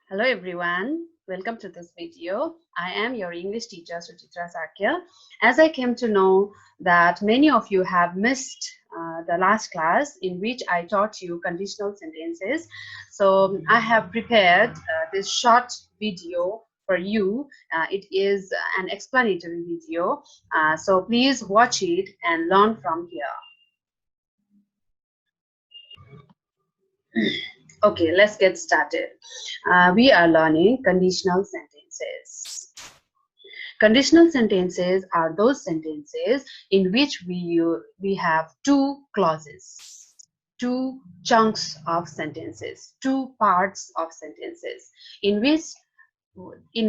Hello everyone, welcome to this video. I am your English teacher Suchitra Sakya. As I came to know that many of you have missed the last class in which I taught you conditional sentences, so I have prepared this short video for you. It is an explanatory video, so please watch it and learn from here. Okay, let's get started. We are learning conditional sentences. Conditional sentences are those sentences in which we have two clauses, two chunks of sentences, two parts of sentences, in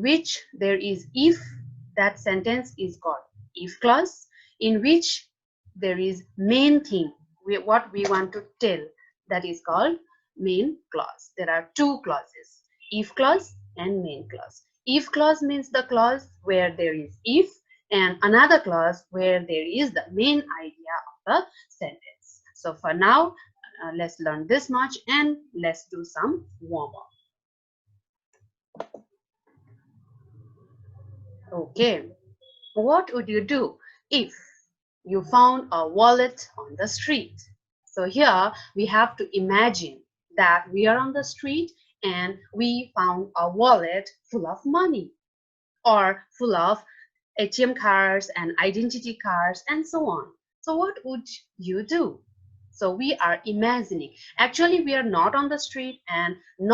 which there is if. That sentence is called if clause, in which there is main thing, what we want to tell, that is called main clause. There are two clauses, if clause and main clause. If clause means the clause where there is if, and another clause where there is the main idea of the sentence. So for now, let's learn this much and let's do some warm-up. Okay, what would you do if you found a wallet on the street? So here we have to imagine that we are on the street and we found a wallet full of money or full of ATM cards and identity cards and so on. So what would you do? So we are imagining. Actually, we are not on the street and we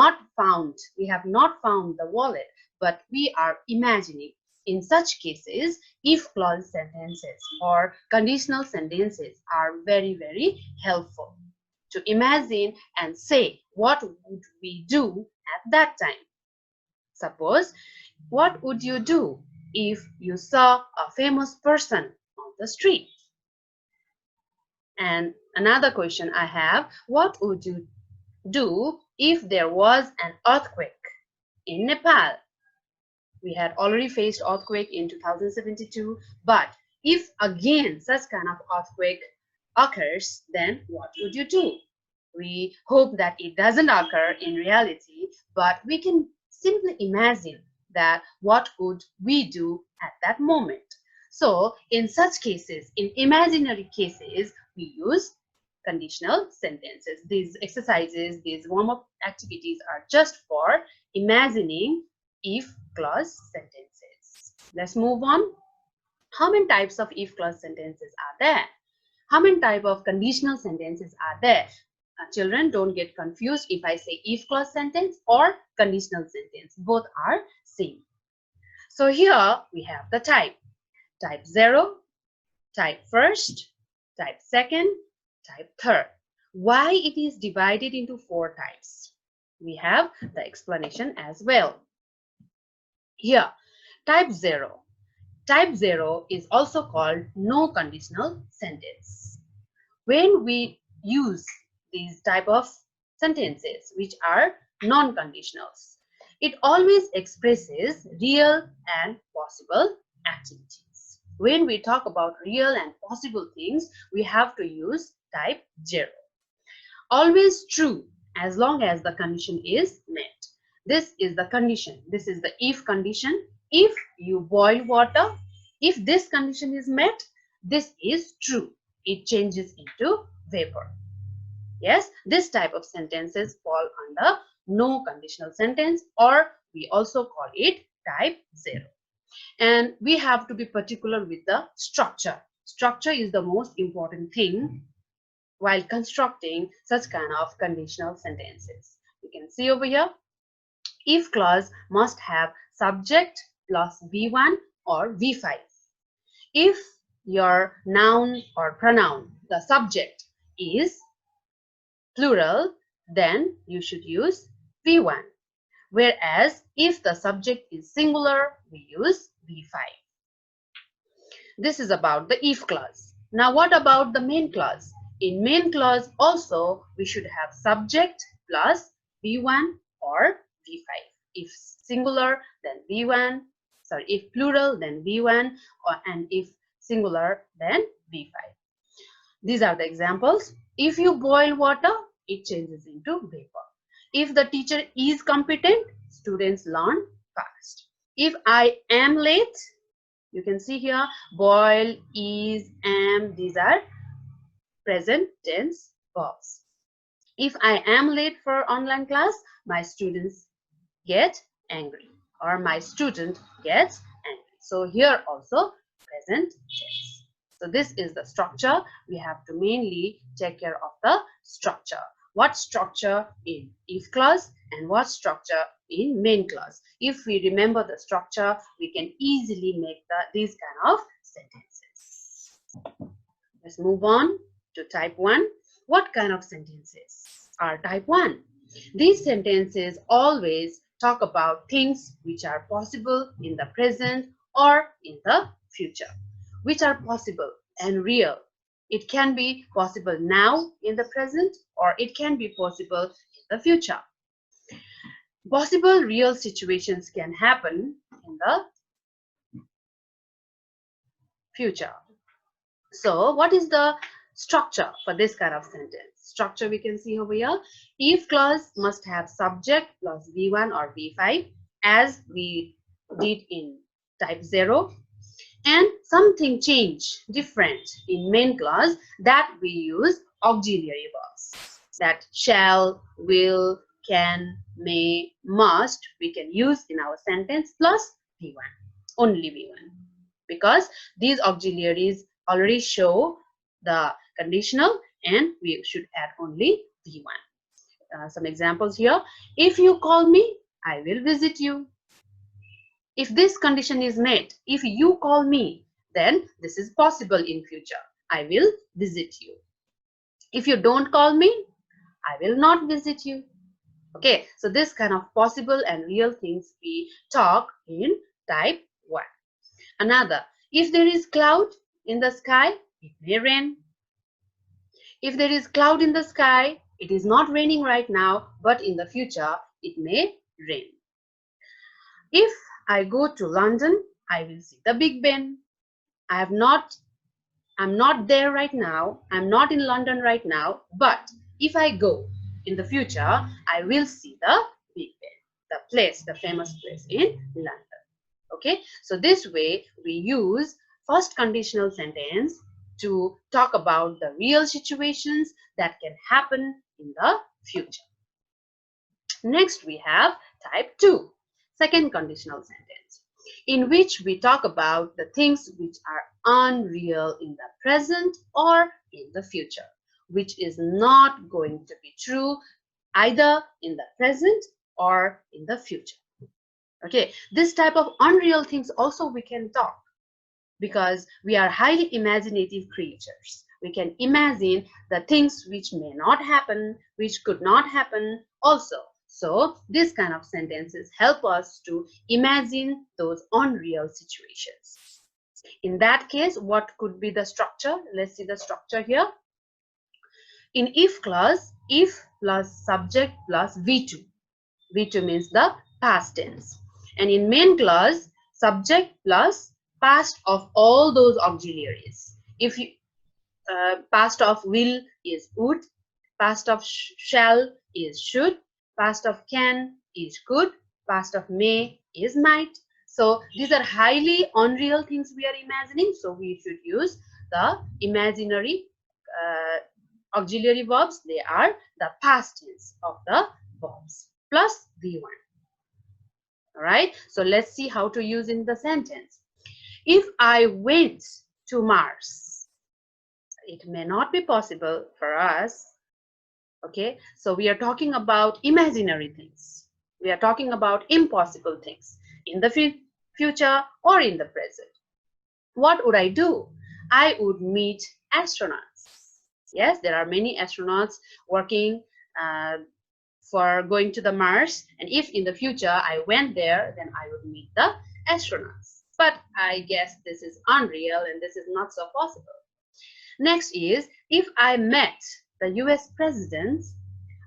have not found the wallet, but we are imagining. In such cases, if clause sentences or conditional sentences are very, very helpful to imagine and say what would we do at that time. Suppose, what would you do if you saw a famous person on the street? And another question I have, what would you do if there was an earthquake in Nepal? We had already faced earthquake in 2072, but if again such kind of earthquake occurs, then what would you do? We hope that it doesn't occur in reality, but we can simply imagine that what would we do at that moment. So in such cases, in imaginary cases, we use conditional sentences. These exercises, these warm-up activities are just for imagining if clause sentences. Let's move on. How many types of if clause sentences are there? How many type of conditional sentences are there? Children, don't get confused if I say if clause sentence or conditional sentence. Both are same. So here we have the type. Type 0, type first, type second, type third. Why it is divided into 4 types? We have the explanation as well. Here, type 0. Type 0 is also called no conditional sentence. When we use these type of sentences which are non-conditionals, it always expresses real and possible activities. When we talk about real and possible things, we have to use type 0. Always true as long as the condition is met. This is the condition. This is the if condition. If you boil water, if this condition is met, this is true. It changes into vapor. Yes, this type of sentences fall under no conditional sentence, or we also call it type 0. And we have to be particular with the structure. Structure is the most important thing while constructing such kind of conditional sentences. You can see over here, if clause must have subject plus V1 or V5. If your noun or pronoun, the subject, is plural, then you should use V1. Whereas if the subject is singular, we use V5. This is about the if clause. Now what about the main clause? In main clause also we should have subject plus V1 or V5. If singular, then V1. Sorry, if plural, then V1, and if singular, then V5. These are the examples. If you boil water, it changes into vapor. If the teacher is competent, students learn fast. If I am late, you can see here, boil, is, am, these are present tense verbs. If I am late for online class, my students get angry, or my student gets angry. So here also present tense. So this is the structure. We have to mainly take care of the structure. What structure in if clause and what structure in main clause. If we remember the structure, we can easily make these kind of sentences. Let's move on to type 1. What kind of sentences are type 1? These sentences always talk about things which are possible in the present or in the future, which are possible and real. It can be possible now in the present, or it can be possible in the future. Possible real situations can happen in the future. So what is the structure for this kind of sentence? Structure we can see over here. If clause must have subject plus V1 or V5, as we did in type 0, and something change different in main clause, that we use auxiliary verbs, that shall, will, can, may, must we can use in our sentence plus V1, only V1, because these auxiliaries already show the conditional and we should add only V1. Some examples here. If you call me, I will visit you. If this condition is met, if you call me, then this is possible in future. I will visit you. If you don't call me, I will not visit you. Okay, so this kind of possible and real things we talk in type 1. Another, if there is cloud in the sky, it may rain. If there is cloud in the sky, it is not raining right now, but in the future, it may rain. If I go to London, I will see the Big Ben. I'm not there right now. I'm not in London right now, but if I go in the future, I will see the Big Ben, the place, the famous place in London. Okay, so this way we use first conditional sentence to talk about the real situations that can happen in the future. Next we have type 2, second conditional sentence, in which we talk about the things which are unreal in the present or in the future, which is not going to be true either in the present or in the future. Okay, this type of unreal things also we can talk, because we are highly imaginative creatures. We can imagine the things which may not happen, which could not happen also. So this kind of sentences help us to imagine those unreal situations. In that case, what could be the structure? Let's see the structure here. In if clause, if plus subject plus V2. V2 means the past tense. And in main clause, subject plus past of all those auxiliaries. If you past of will is would, past of shall is should, past of can is could, past of may is might. So these are highly unreal things we are imagining, so we should use the imaginary auxiliary verbs. They are the past tense of the verbs plus V1. All right, so let's see how to use in the sentence. If I went to Mars, it may not be possible for us. Okay, so we are talking about imaginary things. We are talking about impossible things in the future or in the present. What would I do? I would meet astronauts. Yes, there are many astronauts working for going to the Mars, and if in the future I went there, then I would meet the astronauts. But I guess this is unreal and this is not so possible. Next is, if I met the US president,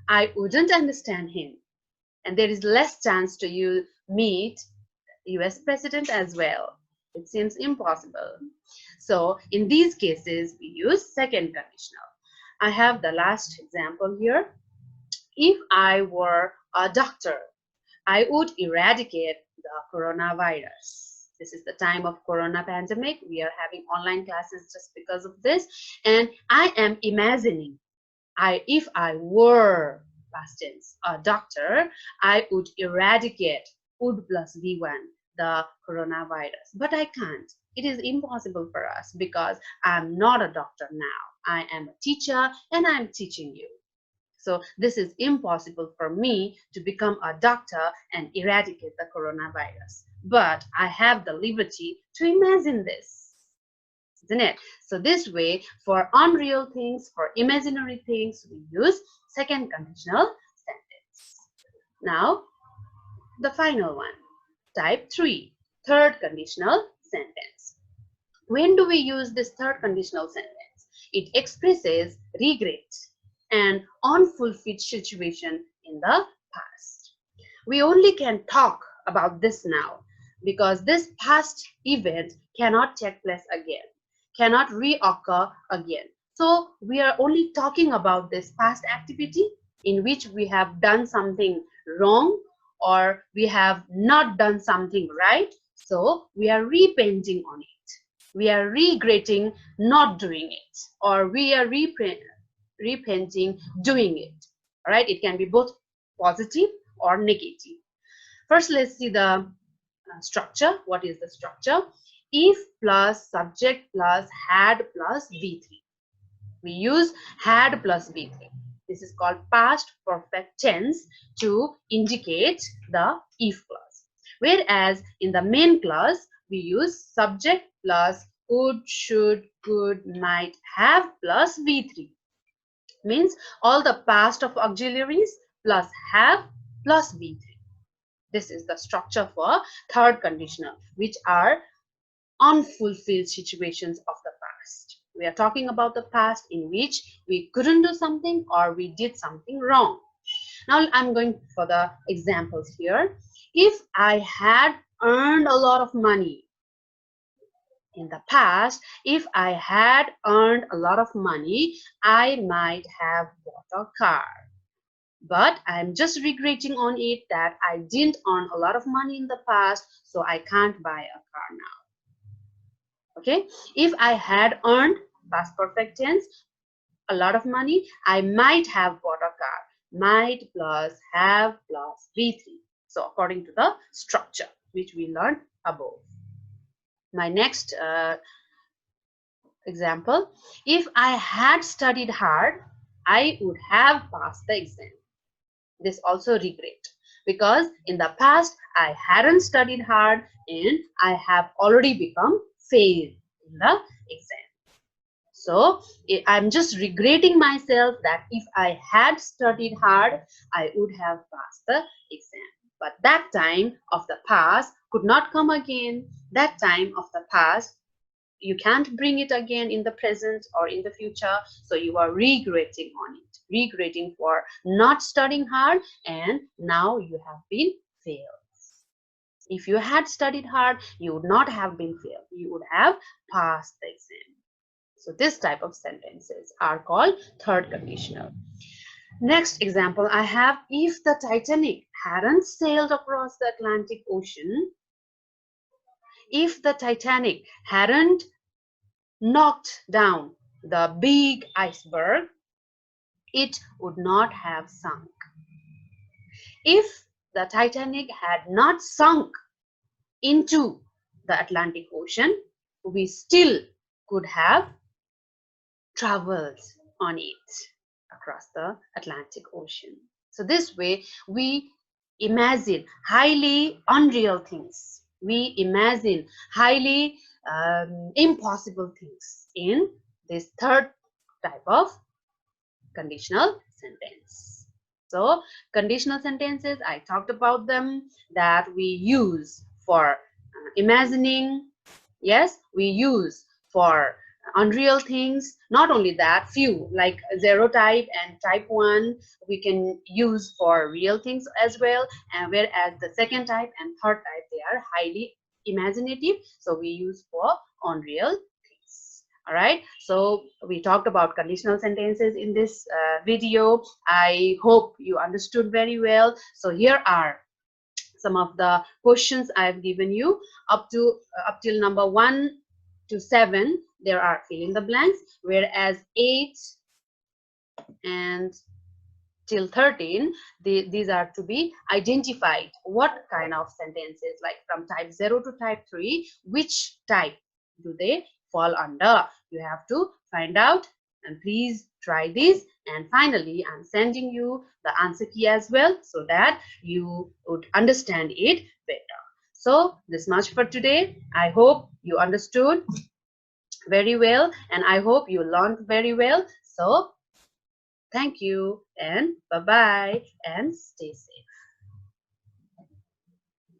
I wouldn't understand him, and there is less chance to you meet US president as well. It seems impossible. So in these cases, we use second conditional. I have the last example here. If I were a doctor, I would eradicate the coronavirus. This is the time of corona pandemic. We are having online classes just because of this. And I am imagining, if I were, past tense, a doctor, I would eradicate, would plus V1, the coronavirus. But I can't. It is impossible for us because I'm not a doctor now. I am a teacher and I'm teaching you. So this is impossible for me to become a doctor and eradicate the coronavirus. But I have the liberty to imagine this, isn't it? So this way, for unreal things, for imaginary things, we use second conditional sentence. Now, the final one, type 3, third conditional sentence. When do we use this third conditional sentence? It expresses regret and unfulfilled situation in the past. We only can talk about this now because this past event cannot take place again, cannot reoccur again. So we are only talking about this past activity in which we have done something wrong or we have not done something right. So we are repenting on it. We are regretting not doing it, or we are repenting doing it. All right, it can be both positive or negative. First, let's see the structure. What is the structure? If plus subject plus had plus V3. We use had plus V3. This is called past perfect tense to indicate the if clause. Whereas in the main clause, we use subject plus would, should, could, might, have plus V3. Means all the past of auxiliaries plus have plus V3. This is the structure for third conditional, which are unfulfilled situations of the past. We are talking about the past in which we couldn't do something or we did something wrong. Now I'm going for the examples here. If I had earned a lot of money in the past, if I had earned a lot of money, I might have bought a car. But I'm just regretting on it that I didn't earn a lot of money in the past, so I can't buy a car now. Okay, if I had earned, past perfect tense, a lot of money, I might have bought a car. Might plus have plus V3. So according to the structure which we learned above. My next example, if I had studied hard, I would have passed the exam. This also regret, because in the past I hadn't studied hard and I have already become failed in the exam. So I'm just regretting myself that if I had studied hard, I would have passed the exam. But that time of the past could not come again. That time of the past, you can't bring it again in the present or in the future. So you are regretting on it, regretting for not studying hard, and now you have been failed. If you had studied hard, you would not have been failed. You would have passed the exam. So this type of sentences are called third conditional. Next example I have, if the Titanic hadn't sailed across the Atlantic Ocean, if the Titanic hadn't knocked down the big iceberg, it would not have sunk. If the Titanic had not sunk into the Atlantic Ocean, we still could have traveled on it across the Atlantic Ocean. So this way we imagine highly unreal things. We imagine highly impossible things in this third type of conditional sentence. So conditional sentences, I talked about them, that we use for imagining. Yes, we use for unreal things. Not only that, few like zero type and type 1 we can use for real things as well, and whereas the second type and third type, they are highly imaginative, so we use for unreal things. All right, so we talked about conditional sentences in this video. I hope you understood very well. So here are some of the questions I've given you up till number 1 to 7, there are fill in the blanks, whereas 8 and till 13, these are to be identified. What kind of sentences, like from type 0 to type 3, which type do they fall under? You have to find out, and please try this. And finally, I'm sending you the answer key as well, so that you would understand it better. So this much for today. I hope you understood very well, and I hope you learned very well. So thank you, and bye bye, and stay safe.